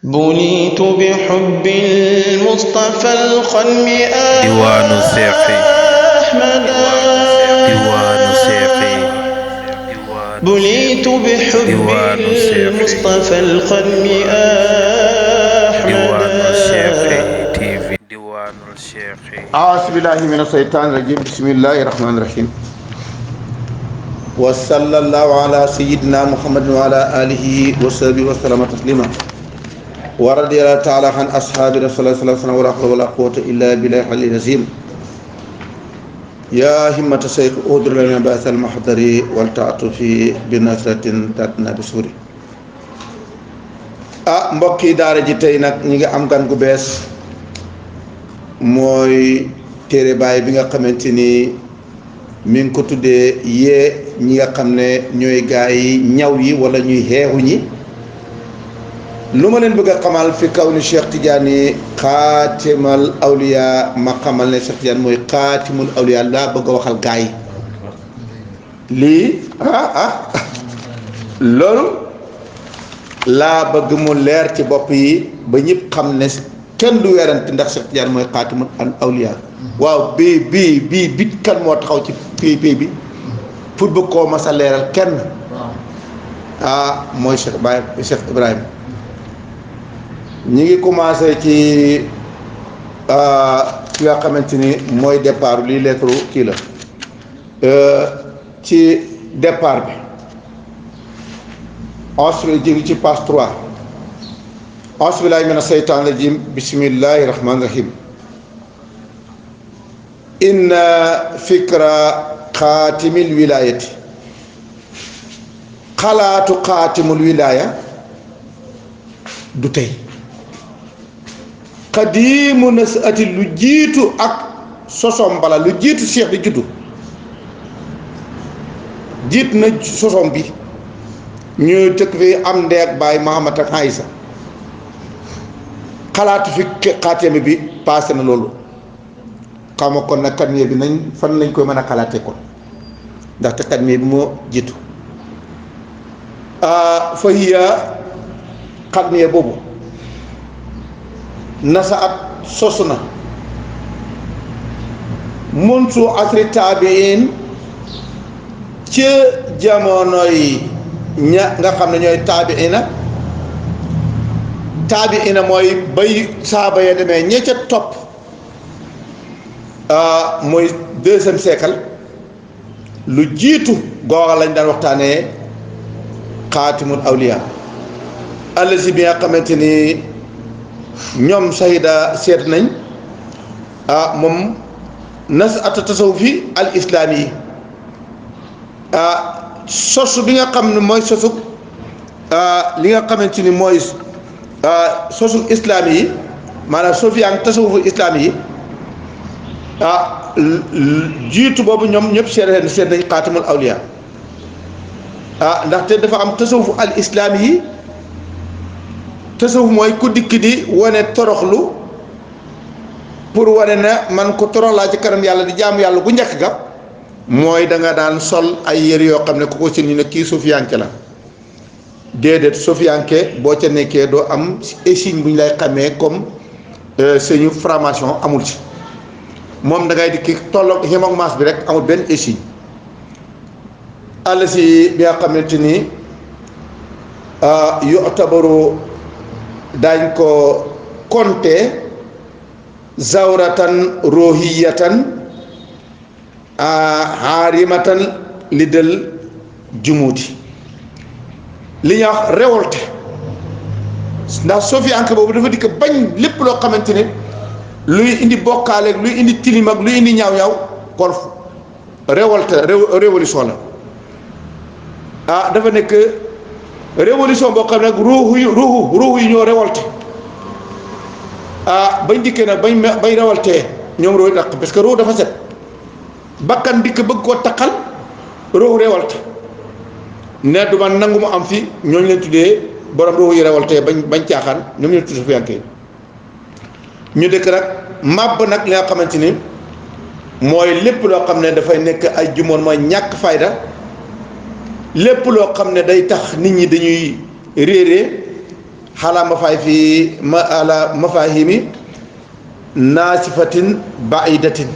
بنيت بحب المصطفى الخلم diwaanu seexi أحمدا diwaanu seexi بنيت بحب diwaanu seexi المصطفى الخلم diwaanu أحمدا seexi TV diwaanu seexi أعوذ بالله من الشيطان الرجيم بسم الله الرحمن الرحيم وصلى الله على سيدنا محمد وعلى آله وصحبه وسلم تسليما ورضي الله تعالى عن أصحاب رسول الله صلى الله عليه وسلم ولا حول ولا قوة إلا بالله العلي العظيم يا همة الشيخ أدر لنا بأس المحضر والتعاطف بنصرة تاتنا بسوري mbokk yi daara ji tey nag ñi ngi am gan gu bees mooy téere baay bi nga xamante ni mi ngi ko tuddee yee ñi nga xam ne ñooy gaa yi ñaw yi wala ñuy xeexu ñi lu ma leen bëgg a xamal fi kaw ni Cheikh Tidiane xaatimal awliya ma xamal ne Cheikh Tidiane mooy xaatimul awliya laa bëgg a waxal gaa yi lii loolu laa bëgg mu leer ci bopp yi ba ñëpp xam ne kenn du werante ndax Cheikh Tidiane mooy xaatimul awliya waaw bii bit kan moo taxaw ci pay bi pour bëgg koo mas a leeral kenn mooy Cheikh Baye Cheikh Ibrahima ñi ngi commencé ci ki nga xamante ni mooy départ lii lettre kii la ci départ bi ensuite ji ngi ci page 3 auzu billaahi mina seytaani rajiim bismillaahi rahmaani rahiim inna fikra xaatimil wilaayati xalaatu xaatimul wilaaya du tey xadiimu nasati lu jiitu ak sosom bala lu jiitu cheikh di juddu jiit na sosom bi ñu tëkk fi am ndeeg baay Mahamad ak Aysa xalaatu fi xaatime bi passé na loolu xama kon nag xatmiye bi nañ fan lañ koy mën a xalaatee kon ndaxte xatmiye bi moo jiitu fa hiya xatmiye boobu nasa at sosu na munsu asri taabiin ca jamonoy ña nga xam ne ñooy taabiina mooy bay saaba ya demee ña ca topp mooy deuxième siècle lu jiitu googa lañ daan waxtaanee xaatimul awliya allazi bi nga xamante ni ñoom sayida seet nañ moom nas ata tasawufi al islaami yi sosu bi nga xam ne mooy sosu li nga xamante ni mooy sosu islaami yi maanaam sofiyaan tasawufu islaami yi jiitu boobu ñoom ñëpp seet nañ xaatimul awliya ndaxte dafa am tasawufu al islaami yi tasawuf mooy ku dikk di wane toroxlu pour wane na man ko torox laa ci kanam yàlla di jaamu yàlla bu njëkk ga mooy da nga daan sol ay yére yoo xam ne ku ko si ñu ne kii sufiyanke la déedéet sufiyanke boo ca nekkee doo am signe bu ñu lay xamee comme seenu formation amul ci moom da ngay dikki tolloog ximoog maas bi rek amul benn signe àll si bi nga xamante ni yu tabaru dañ ko konte zawratan rohiyatan harimatan li del jumuuti li ñuy wax révolté ndax sofiyanke boobu dafa dikk bañ lépp loo xamante ne luy indi bokkaale luy indi tilim ak luy indi ñaaw-ñaaw kon révolté révolution la dafa nekk révolution boo xam ne nag ruuxu yi ñoo révolté bañ dikkee nag bañ révolté ñoom ruuxu daq parce que ruuxu dafa set bakkan dikk bëgg koo taqal ruuxu révolté ne du man nangu mu am fi ñooñu leen tuddee borom ruuxu yi révolté bañ caaxaan ñoom ñu tudd sufiyanke ñu dëkk nag màbb nag li nga xamante ni mooy lépp loo xam ne dafay nekk ay jumoon mooy ñàkk fayda lépp loo xam ne day tax nit ñi dañuy réeree xalaa mafahimi naasifatin baidatin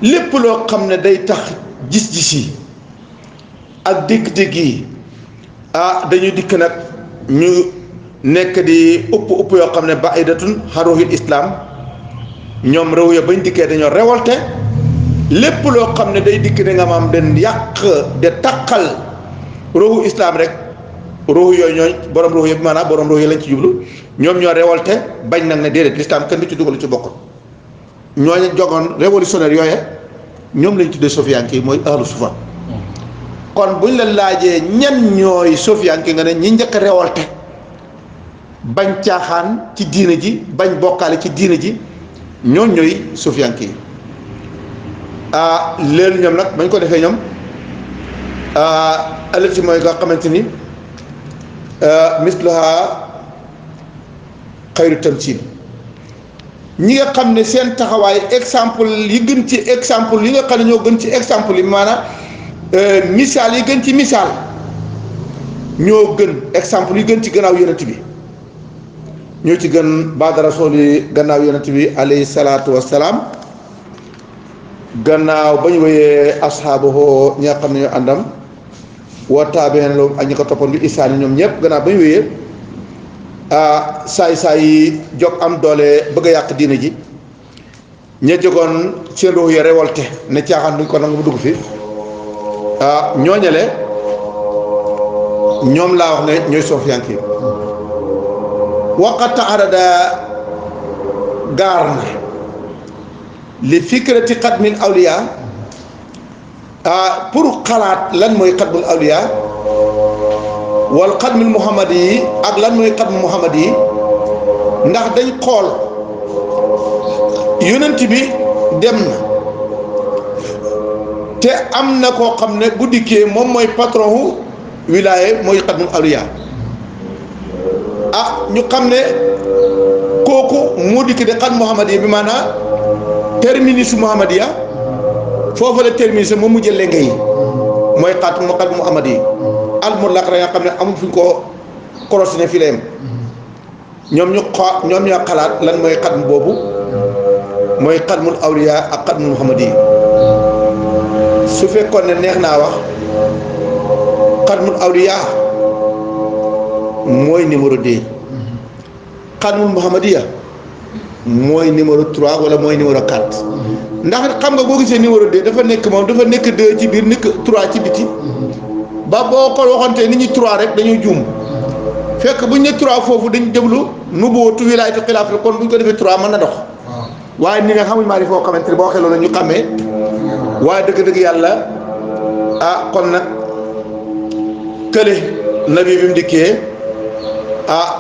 lépp loo xam ne day tax gis-gis yi ak dégg-dégg yi dañuy dikk nag ñu nekk di upp yoo xam ne baidatun xaruhil islam ñoom réew ya bañ dikkee dañoo révolté lépp loo xam ne day dikk ne nga maam den yàq de taqal ruuxu islam rek ruuxu yooyu ñooy borom ruuxu yëpp maanaam borom ruuxu yi lañ ci jublu ñoom ñoo révolté bañ nag ne déedéet l'islam kenn du ci dugal ci bokkul ñooñu jogoon révolutionnaire yooye ñoom lañ tuddee sofiyanke yi mooy ahlu sufa kon buñ la laajee ñan ñooy sofiyanke nga ne ñi njëkk a révolté bañ caaxaan ci diine ji bañ bokkaale ci diine ji ñoom ñooy sofiyanke yi léegi ñoom nag bañ ko defee ñoom ëllëg ci mooy nga xamante ni mislaha xayru tamsil ñi nga xam ne seen taxawaay exemple yi gën ci exemple yi nga xam ne ñoo gën ci exemple yi maanaam misaal yi gën ci misaal ñoo gën exemple yi gën ci gannaaw yonent bi ñoo ci gën baada rasul yi gannaaw yonent bi alayhi salaatu wassalaam gannaaw ba ñu wéyee asxaabahu ñi nga xam ne ñoo àndam wa taabeen loolu ak ñi ko toppoon bi isaan yi ñoom ñëpp gannaaw ba ñu wéyee saay yi jóg am doole bëgg a yàq diine ji ña jógoon seen ruux ya révolté ne caaxaan duñ ko nangu bu dugg fi ñooñale ñoom laa wax ne ñooy sofiyanke yi waqat arada gaar na li fikrati xadmil awliya pour xalaat lan mooy xadmul awliya wal xadmul muhammad yi ak lan mooy xadmul muhammad yi ndax dañ xool yonent bi dem na te am na koo xam ne bu dikkee moom mooy patron wu wilaya mooy xadmul awliya ñu xam ne kooku moo dikk de xadmul muhammad yi bi maanaam terminus muhammadiya foofu la terminus moom mu jël lenge yi mooy xat muhammad yi almutlaq rek nga xam ne amul fu ñu ko croisé ne fii la yem ñoom ñoo xalaat lan mooy xatm boobu mooy xatmul awliya ak xatmul muhammad yi su fekkoon ne neex naa wax xatmul awliya mooy numéro 2 xatmul muhammadiya mooy numéro 3 wala mooy numéro 4 ndax xam nga boo gisee numéro 2 dafa nekk 2 ci biir nekk 3 ci biti ba boo ko waxontee nit ñi 3 rek dañuy juum fekk buñ ne 3 foofu dañ déglu nubuwatu wilaayatu xilaaf la kon buñ ko defee 3 mën na dox waaye ni nga xamuñ maa ni foo xamante ne boo waxee loolu ñu xàmmee waaye dëgg-dëgg yàlla kon nag kële nabi bi mu dikkee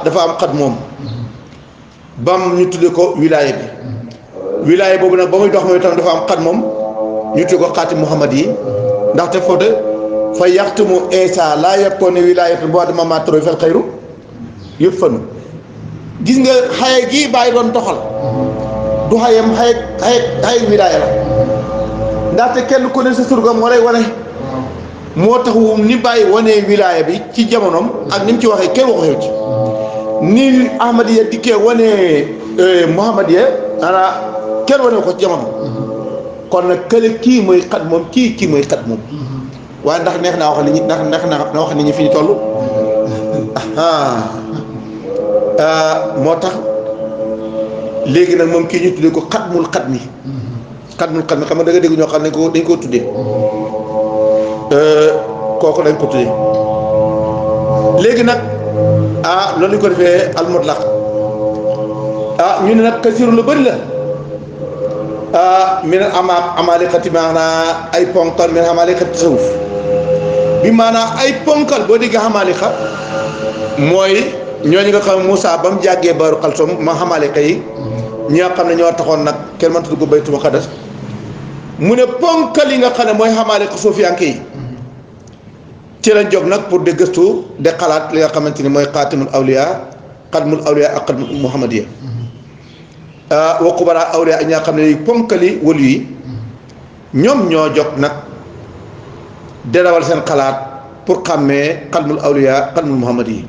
dafa am xat moom bam ñu tudde ko wilaya bi wilaya boobu nag ba muy dox mooy tam dafa am xat moom ñu tudde ko xaati muhammad yi ndaxte foote fa yaxtumu Isa laa yakkoone wilayatu boo dama matro fel xayru yëpp fanu gis nga xaye gii bàyyi doon doxal du xayam xaye wilaya la ndaxte kenn ku ne sa surga moo lay wane moo tax ni bàyyi wanee wilaya bi ci jamonoom ak ni mu ci waxee kenn waxee ci ni ahmadiya dikkee wane muhammadiya kenn wane ko ci jamono kon nag kële kii mooy xat moom kii mooy xat moom waaye ndax neex naa wax nit ñi ndax neex naa wax nit ñi fi ñu toll moo tax léegi nag moom kii ñu tuddee ko xatmul xatmi xam nga da nga dégg ñoo xam ne dañ koo tuddee kooku dañ ko tuddee léegi nag loolu ñu ko defee almutlaq ñu ne nag kasiru lu bëri la min amalikati maanaam ay ponkal min amalikati tasawuf bi maanaam ay ponkal boo déggee amalika mooy ñooñu nga xam Moussa ba mu jàggee baru xalsom ma amalika yi ñi nga xam ne ñoo taxoon nag kenn mënta dugg baytu maqaddas mu ne ponkal yi nga xam ne mooy amalika suufiyanke yi ci lañ jóg nag pour de gëstu de xalaat li nga xamante ni mooy xaatimul awliya xatmul awliya ak xatmul muhammadiya wa kubara awliya ak ñi nga xam ne ponkali wëlu yi ñoom ñoo jóg nag derawal seen xalaat pour xàmmee xatmul awliya xatmul muhammad yi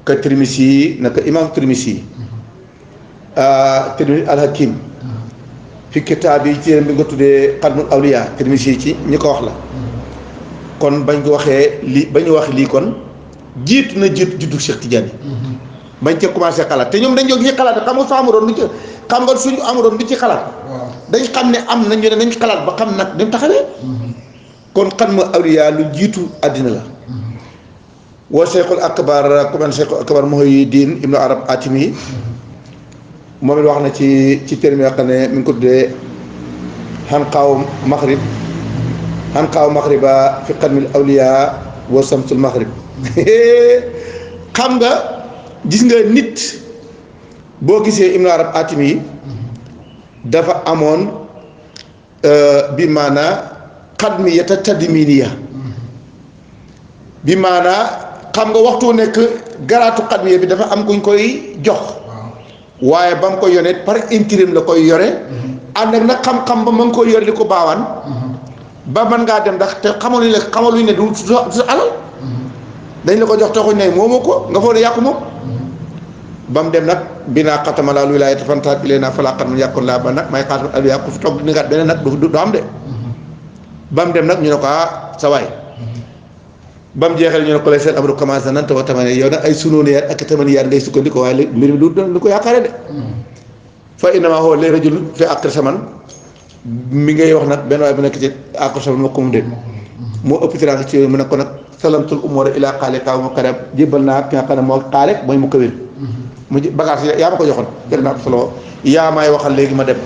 ka Tirmisi naka imam Tirmisi Tirmisi al-Hakim fi kitaab yi ci bi nga tuddee Xadmul Awliya Tirmisi ci ñi ko wax la kon bañ ko waxee li ba ñu wax lii kon jiitu na juddu Cheikh Tidiane bañ ca commencé xalaat te ñoom dañ jóg ci xalaat xam nga su amuroon du ci xam nga suñu amuroon du ci xalaat dañ xam ne am nañu ne nañ xalaat ba xam nag dem taxawee kon Xadmul Awliya lu jiitu àddina la wa Cheikhul Akbar ku mel Cheikhul Akbar Muhyiddin Ibnu Arab Atimi moom it wax na ci terme yoo xam ne mi ngi ko tuddee xanqaaw maxriba fi Xadmil Awliya wa samsul maxrib xam nga gis nga nit boo gisee Ibnu Arab Atimi dafa amoon bi maanaa xadmiyata tadminiya bi maanaa xam nga waxtu nekk garaatu xadmiya bi dafa am kuñ koy jox waaye ba mu ko yone par intérim la koy yore ànd ak nag xam-xam ba ma ngi koy yore di ko baawaan ba mën ngaa dem ndax te xamaluñ ne du sa alal dañ la ko jox taxuñ ne moomoo ko nga foog ne yàqu moom ba mu dem nag binaa xatama laa luy laay tafantaat bi lee naa falaa xat man yàqoon laa ba nag may xaatam al yàqu fi toog ni ngaat beneen nag du am de ba mu dem nag ñu ne ko sa waay ba mu jeexee ñu ne ko lay seen amru commencé nan tawa tamane yow nag ay sunoonu yaar ak tamani yaar ngay sukkandiku waaye léegi mbir mi du lu ko yaakaare de fa innama huwa li rajul fi aqri saman mi ngay wax nag benn waay bu nekk ci aqri saman ma ko mu dégg moo ëpp tiraanga ci yooyu mu ne ko nag salamtul umura ila xaale kaw ma karab jébbal naa ki nga xam ne moo xaale mooy mu kawir mu bagage yaa ma ko joxoon jël naa ko solo yaa maay waxal léegi ma dem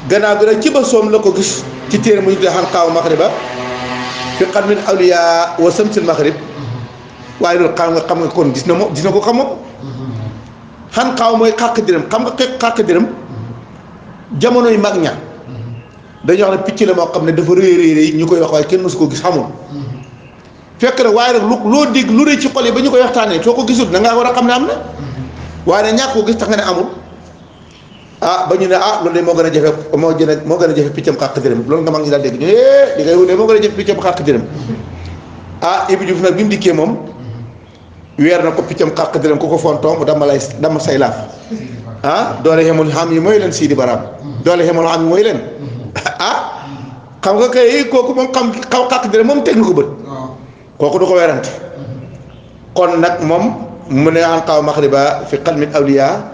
gannaaw gi nag ci ba soom la ko gis ci téere mu ñu tuddee xan xaaw maxriba fi Xadmil Awliya wa samsil maghrib waaye loolu xam nga kon gis na ko xam nga xan xaaw mooy xàq dërëm xam nga xàq dërëm jamono yu mag ña dañuy wax ne picc la moo xam ne dafa rëy ñu koy wax waaye kenn mësu ko gis xamul fekk na waaye nag loo dégg lu rëy ci xol yi ba ñu koy waxtaanee soo ko gisul da ngaa war a xam ne am na waaye nag ñàkk koo gis tax nga ne amul ba ñu ne loolu de moo gën a jafe piccam xàq dërëm loolu nga mag ñi daal dégg ñu di ngay wutee moo gën a jafe piccam xàq dërëm Ibou Diouf nag bi mu dikkee moom weer na ko piccam xàq dërëm ku ko fontoo mu dama say laaf doole xemul xam yi mooy leen Sidi Baraam doole xemul xam yi mooy leen xam nga kay kooku moom xam xàq dërëm moom teg na ko bët kooku du ko werante kon nag moom mu ne an xaaw maxriba fi Xadmil Awliya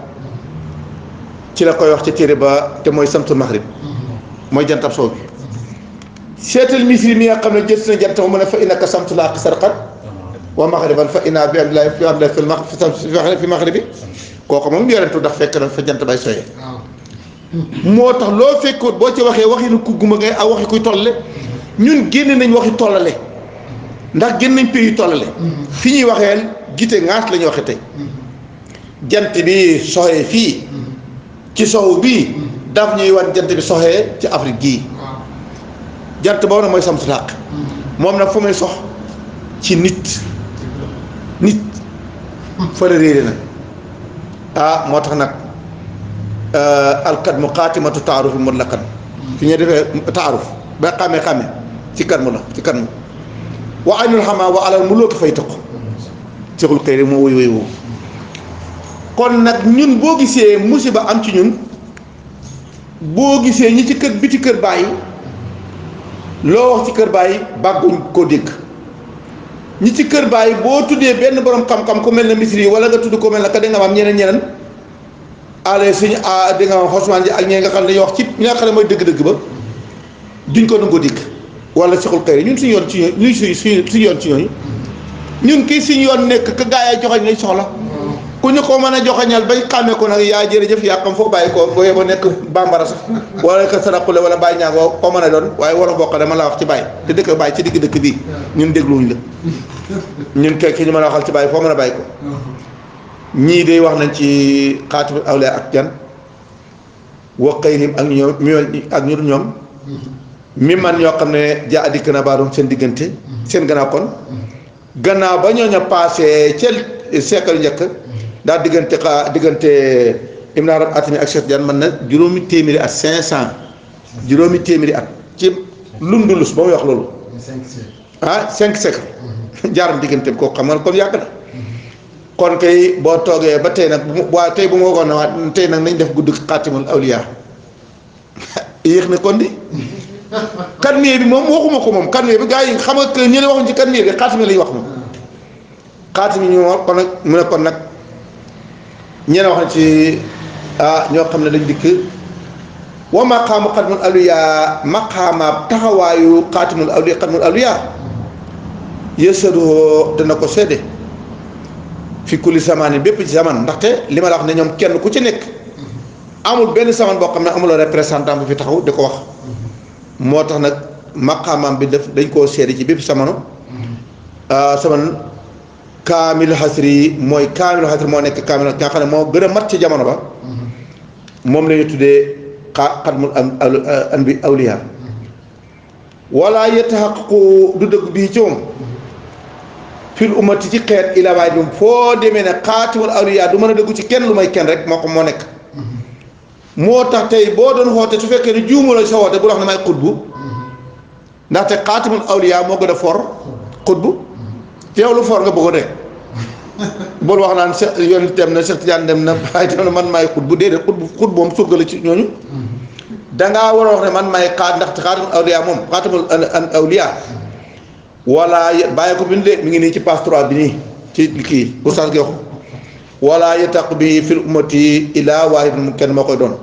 ci la koy wax ca téere ba te mooy samtul maghrib mooy jantab soow bi seetal misri mi nga xam ne jët na jant ma mu ne fa innaka samtu laa sarqat wa maghriban fa inna bi abdillahi fi maghribi kooku moom yorentu ndax fekk na fa jant bay soyee moo tax loo fekkoon boo ci waxee waxi nu kugguma ngay ak waxi kuy tollale ñun génn nañ waxi tollale ndax génn nañ pays tollale fi ñuy waxeel gite ŋaas la ñuy waxe tey jant bi soxee fii ci sow bii daf ñuy wan jant bi soxee ci Afrique gii jant boobu nag mooy samsu làq moom nag fu muy sox ci nit fa la réere nag moo tax nag alkadmu xaatimatu taaruf mutlaqan fi ñuy defee taaruf ba xàmmee ci kadmu la ci kadmu wa aynul xamaa wa alal mu loo ko fay tëq Seexul Xayri moo woy woo kon nag ñun boo gisee musiba am ci ñun boo gisee ñi ci kër biti kër bàyyi loo wax ci kër bàyyi bàgguñ koo dégg ñi ci kër bàyyi boo tuddee benn borom xam-xam ku mel ne misri wala nga tudd ko mel ne ka da nga am ñeneen ale suñu di nga am xosmaan ji ak ñee nga xam ne dañuy wax ci ñi nga xam ne mooy dëgg-dëgg ba duñ ko nangoo dégg wala Seexul Xayri ñun suñu yoon ci ñooñu ñun suñu yoon ci ñooñu ñun kii suñu yoon nekk ka gaa yaay joxañ lañ soxla ku ñu ko mën a joxañal bañ xàmmee ko nag yaa jërëjëf yaa xam foo bàyyi ko boo yeboo nekk bambara sax wala ka sarakule wala bàyyi ñaagoo koo mën a doon waaye wala bokk dama la wax ci bàyyi te dëkk bàyyi ci digg dëkk bii ñun dégluwuñ la ñun kekk ñu mën a waxal ci bàyyi foo mën a bàyyi ko ñii de wax nañ ci xaatibul awliya ak jan wa xayrihim ak ñoom ak ñu dul ñoom mi man ñoo xam ne jaa dikk na baadoom seen diggante seen gannaaw kon gannaaw ba ñooña passé ca siècle njëkk daal diggante Ibn Arab Atimi ak Cheikh Diane mën na juróomi téeméeri at 500 juróomi téeméeri at ci lundulus ba muy wax loolu 5 siècle jaaram diggante bi kooku xam nga kon yàgg na kon kay boo toogee ba tey nag waa tey bu ma waxoon ne waa tey nag nañ def guddi xaatimul awliya yéex na kon di katmiya bi moom waxuma ko moom katmiya bi gars yi xam nga que ñeneen waxuñ ci katmiya bi xaatimi lañ wax moom xaatimi ñu moom kon nag mu ne kon nag ñeneen wax na ci ñoo xam ne dañ dikk wa maqaamu xatmul awliya maqaamaab taxawaayu xaatimul awliya yësaduhoo dana ko séede fi kulli zamaani bépp ci zaman ndaxte li ma la wax ne ñoom kenn ku ci nekk amul benn zaman boo xam ne amuloo représentant bu fi taxaw di ko wax moo tax nag maqaamaam bi def dañ koo séede ci bépp samano saman kaamil xasri mooy kaamil xasri moo nekk kaamil nga xam ne moo gën a mat ci jamono ba moom la ñu tuddee xatmul anbi awliya wala yetaxaqu du dëgg bii ci moom fil ummati ci xeet ila waay bi foo demee ne xaatimul awliya du mën a dëggu ci kenn lu may kenn rek moo ko moo nekk moo tax tey boo doon xoote su fekkee ne juumu la sa woote bu wax ne may xutbu ndaxte xaatimul awliya moo gën a for xutbu yow lu for nga bëggoon rek bul wax naan yoon dem na Cheikh Tidiane dem na waaye dem na man maay xutbu déedéet xutbu moom surga la ci ñooñu dangaa war a wax ne man maay ndaxte xaatimul awliya moom xaatimul awliya wala bàyyi ko bind de mi ngi nii ci passe 3 bi nii ci kii oustaz gi wax wala yetaq bi fil ummati ila waahid mu kenn moo koy doon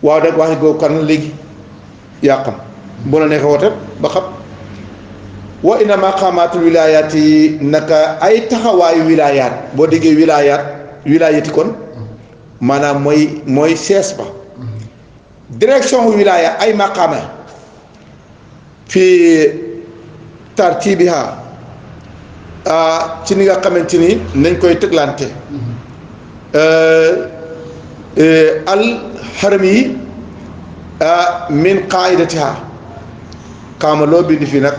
waaw nag wax googu kan léegi yaa xam bu la neexee woote ba xam wa inna maqamatul wilayat yi naka ay taxawaayu wilayat boo déggee wilayati kon maanaam mooy sees ba direction wilaya ay maqama fii tartibiha ci ni nga xamante ni nañ koy tëglante al xaram yi min qaidatiha kaama loo bind fii nag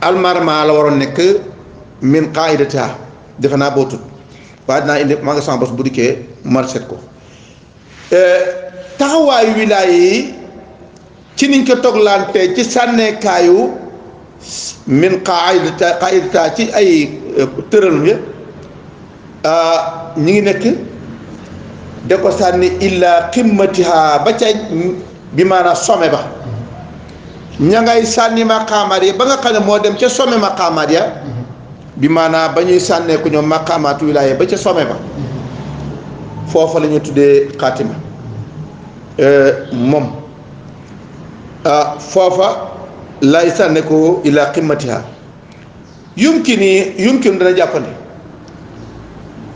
almarma la waroon nekk min qaidatiha defe naa boo tut waaye dinaa indi maa nga sama bos bu dikkee marset ko taxawaayu wilaaya yi ci niñ ko toglante ci sànneekaayu min qaidatiha ci ay tëralum ya ñi ngi nekk da ko sànni illa qimmatiha ba ca bi maanaam some ba ña ngay sànni maqaamaat ya ba nga xam ne moo dem ca some maqaamaat ya bi maanaam ba ñuy sànneeku ñoom maqaamaatu wilaaya ba ca some ba foofa la ñu tuddee xaatima moom foofa lay sànneeku illa qimmatiha yumkin dana jàppandi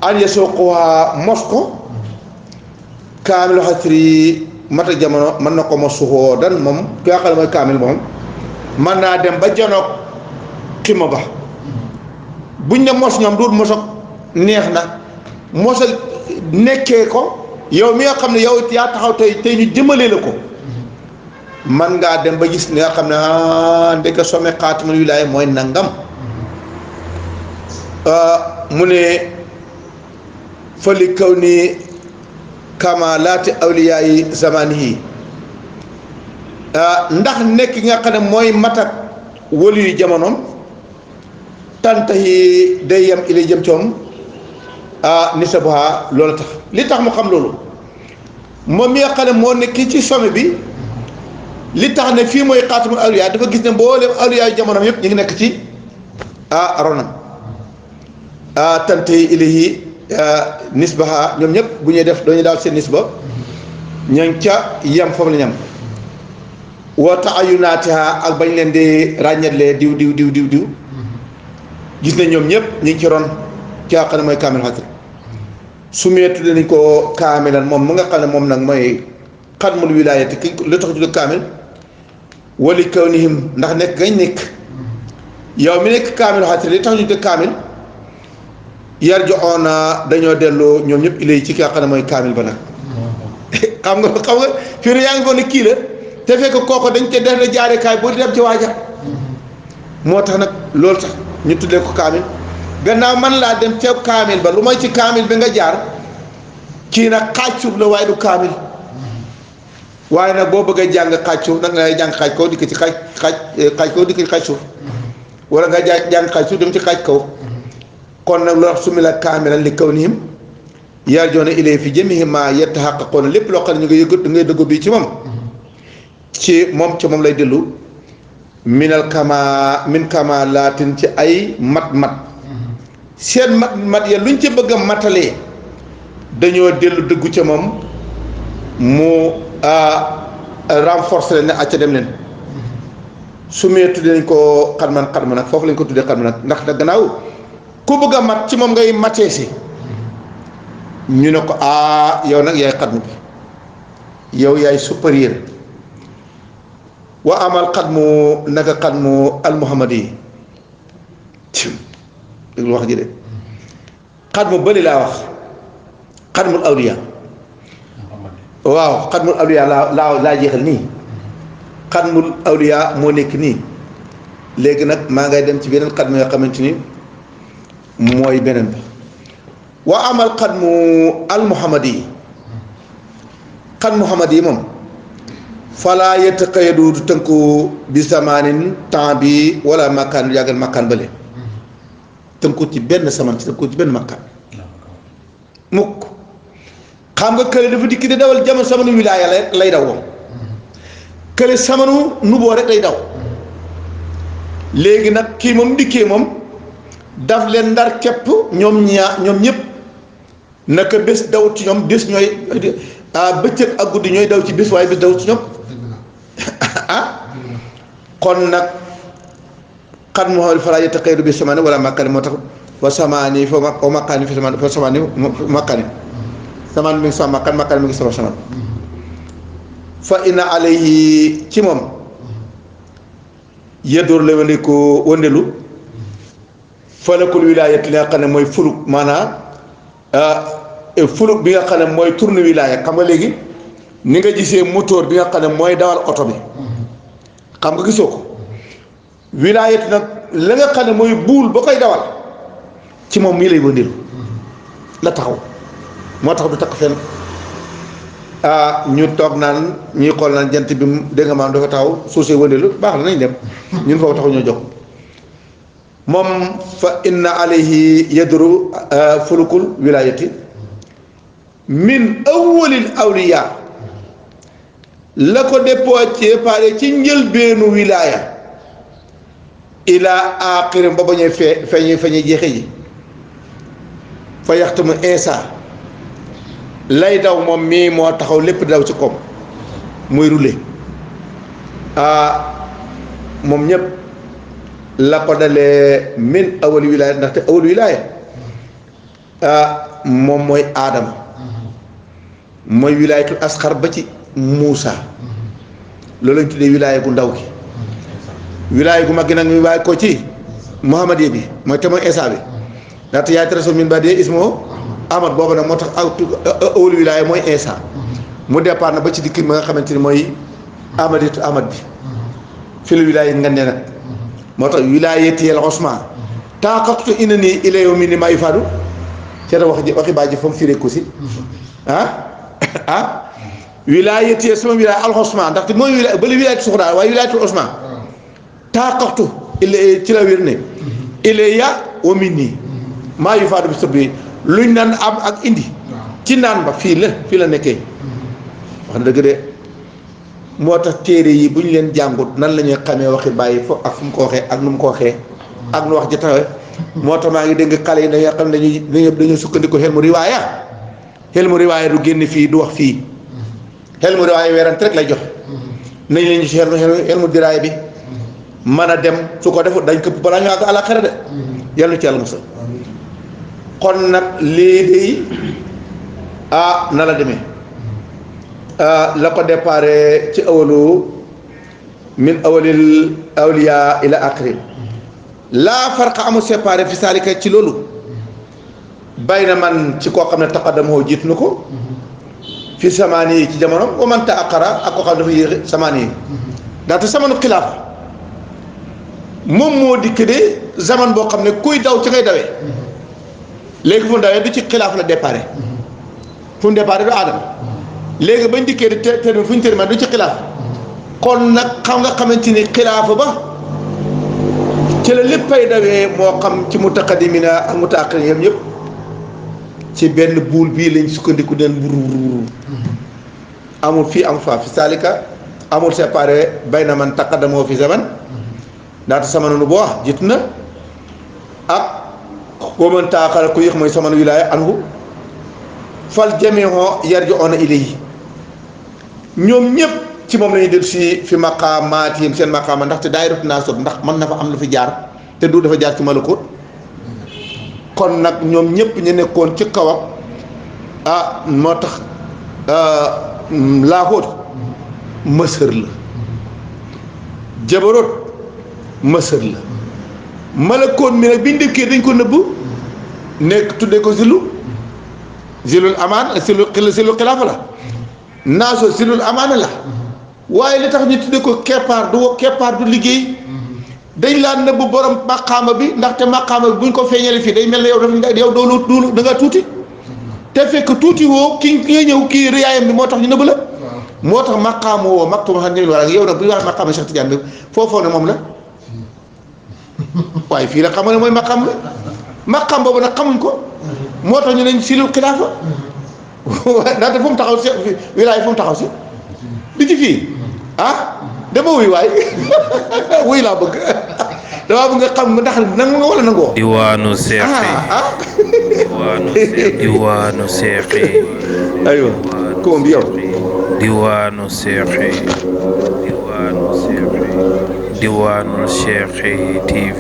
an yasuquha mos ko kaamilu xasri mata jamono mën na ko mos suxoo dan moom ki nga xam ne mooy kaamil moom mën naa dem ba janoog xima ba buñ ne mos ñoom duut mosog neex na mosal nekkee ko yow mi nga xam ne yow it yaa taxaw tey ñu jëmale la ko man ngaa dem ba gis li nga xam ne ndeke some xaatimul wilaaya mooy nangam mu ne fa li kaw ni kamalaati awliyaayi zamanihi ndax nekk nga xam ne mooy matak wëlu yu jamonoom tantahi day yem ilay jëm coom nisabuha loolu tax li tax mu xam loolu moom mi nga xam ne moo nekk ci sommet bi li tax ne fii mooy xaatimul awliyaa dafa gis ne mboolem awliyaa yu jamonoom yëpp ñu ngi nekk ci ronam tantahi ilayhi nisbaha ñoom ñëpp bu ñuy def dañuy daal seen nisba ña ngi ca yem foofu la ñam wa taayunaatiha ak bañ leen di ràññetlee diw gis ne ñoom ñëpp ñu ngi ci ron ci nga xam ne mooy kaamil xasri su mee tudde nañ ko kaamilan moom mu nga xam ne moom nag mooy xatmul wilaayati ki lu tax tudde kaamil wali kawnihim ndax nekk gañ nekk yow mi nekk kaamil xasri li tax ñu tudde kaamil yar joxoona dañoo delloo ñoom ñëpp ilay ci ki nga xam ne mooy kaamil ba nag xam nga fii ne yaa ngi foog ne kii la te fekk kooko dañ te def la jaarekaay boo di dem ci waaja moo tax nag loolu tax ñu tuddee ko kaamil gannaaw man laa dem ca kaamil ba lu may ci kaamil bi nga jaar kii nag xaaj suuf la waaye du kaamil waaye nag boo bëggee jàng xaaj suuf nag nga lay jàng xaaj kaw dikk ci xaaj kaw dikk ci xaaj suuf wala nga jàng xaaj suuf dem ci xaaj kaw kon nag loo su mi la kaamilan li kawnihim yarjuuna ilayhi fi jamii'i maa yatahaqqaquuna lépp loo xam ne ñu ngi yëgatu ngay dëggu bii ci moom lay dellu min kamalaatin ci ay mat seen mat ya luñ ci bëgg a matalee dañoo dellu dëggu ca moom mu renforcer leen ne acca dem leen su mee tuddee nañ ko xadman nag foofu lañ ko tuddee xadman nag ndax da gannaaw ku bëgg a mat ci moom ngay matee si ñu ne ko yow nag yaay xadmu bi yow yaay supérieur wa amal xadmu naka xadmu almuhammad yi déglu wax ji de xadmu bëli laa wax xadmul awliya waaw xadmul awliya laa jeexal nii xadmul awliya moo nekk nii léegi nag maa ngay dem ci beneen xadmu yoo xamante ni mooy beneen ba wa amal xadmu almuhammad yi xad muhammad yi moom falaa yataqayyadu du tënku bi zamaanin temps bi wala makkaan lu yàggal makkaan bële tënku ci benn samaan ci tënku ci benn makkaan mukk xam nga kële dafa dikki di dawal jamono samanu wilaaya lay daw moom kële samanu nuboo rek lay daw léegi nag kii moom dikkee moom daf leen ndar képp ñoom ñëpp naka bés daw ci ñoom bés ñooy bëccëg ak guddi ñooy daw ci bés waaye bés daw ci ñoom kon nag xat mu falaa yataqayyadu bi samaani wala makkaani moo tax wa samaani fa makkaani fi samaani fa samaani makkaani samaan mi ngi sama makkaan makkaan mi ngi sama samaan fa inna alayhi ci moom yeddoor la ko wëndelu falakul wilaayat li nga xam ne mooy fuluk maanaam fuluk bi nga xam ne mooy tourne wilaaya xam nga léegi ni nga gisee moteur bi nga xam ne mooy dawal oto bi xam nga gisoo ko wilaayat nag la nga xam ne mooy buul ba koy dawal ci moom mii lay wëndelu la taxaw moo tax du takk fenn ñu toog naan ñuy xool naan jant bi dégg nga maam dafa taxaw suuf see wëndelu baax na nañ dem ñun foofu taxu ñoo jox moom fa inna alayhi yadru fulukul wilayati min awwalil awliya la ko déposé pare ci njëlbeenu wilaya ila axirim ba bañuy feeñuy jeexe ji fa yaxtamu insa lay daw moom mii moo taxaw lépp daw ci koom muy rouler moom ñëpp la ko dalee min awal wilaaya ndaxte awal wilaaya moom mooy aadama mooy wilaayatul asxar ba ci Muusa loolu lañ tuddee wilaaya gu ndaw gi wilaaya gu mag gi nag ñu waaye ko ci Muhammad bi mooy te mooy Isa bi ndaxte yaay rasul min ba'di ismuhu Ahmad boobu nag moo tax awal wilaaya mooy Isa mu départ na ba ci dikkin ba nga xamante ni mooy Ahmad bi fi la wilaaya ngandee nag moo tax wilaayati al usma taaqaqtu innani ila yawmi ni maa yufaadu seeta waxi bàyyi fa mu firee ko si wilaayati sama wilaaya al usma ndaxte mooy wilaaya bala wilaayati suxraa waaye wilaayatul usma taaqaqtu ci la wér ne ilayya wa minni maa yufaadu bi sabbi luñ naan am ak indi ci naan ba fii la nekkee wax na dëgg de moo tax téere yi bu ñu leen jàngut nan la ñuy xamee waxi bàyyi fo ak fu mu ko waxee ak nu mu ko waxee ak nu wax ji taxawee moo tax maa ngi dégg xale yi dañoo xam ne dañuy sukkandiku xel mu riwaaya du génn fii du wax fii xel mu riwaaya weerante rek lay jox nañ leen ci xel mu diraay bi mën a dem su ko defut dañ këpp balaa ñu àgg àllaaxira de yàlla ci yàlla musal kon nag lii de na la demee la ko déparé ci awalu min awalil awliya ila axirin laa farqa amul séparé fi saalika ci loolu bay na man ci koo xam ne taqaddamoo jiit na ko fi samaani yi ci jamono wa man taaqara ak koo xam ne dafa yéexe samaani yi ndaxte samanu xilaafa moom moo dikk de zaman boo xam ne kuy daw ci ngay dawee léegi fu mu dawee du ci xilaaf la déparé fu mu déparé du aadama léegi bañ dikkee di termine fu ñu termine du ci xilaaf kon nag xam nga xamante ni xilaafa ba ci la léppay dawee moo xam ci mutaqaddimina ak mutaaxiriin yëpp ci benn buul bii lañ sukkandiku den wuru amul fii amul faa fi salika amul séparé bay na man taqaddamoo fi zaman ndaxte samanu nu boo wax jiitu na ak waman taaxara ku yéex mooy samanu wilaaya anhu fal jamiho yarji'una ilayhi ñoom ñëpp ci moom la ñuy dellu si fi maqaamaatihim seen maqaama ndaxte daayiratu naasut ndax mën na fa am lu fi jaar te du dafa jaar ci malakut kon nag ñoom ñëpp ñu nekkoon ci kawam moo tax laaxoot mësër la jabaroot mësër la malakoot mi nag biñ dëkkee dañ ko nëbb nekk tuddee ko zilul amaan zilul xilaafa la naaso zilul amaana la waaye li tax ñu tuddee ko keppaar du liggéey dañ laa nëbb borom maqaama bi ndaxte maqaama bi buñ ko feeñale fii day mel ne yow doo da nga tuuti te fekk tuuti woo ki nga ñëw kii riyaayam bi moo tax ñu nëbb la moo tax maqaama woo maktuma xam ne wala yow nag bu ñu wax maqaama Cheikh Tidiane bi foofoo ne moom la waaye fii la xam nga ne mooy maqaam la maqaam boobu nag xamuñ ko moo tax ñu ne silul xilaafa ndaxte fu mu taxaw si wilaay fu mu taxaw si di ci fii dama wuy waay wuy laa bëgg damaa bëgg nga xam ndax nangu nga wala nangoo diwaanu seexi diwaanu seexi aywa ko bi yow diwaanu seexi diwaanu seexi diwaanu seexi TV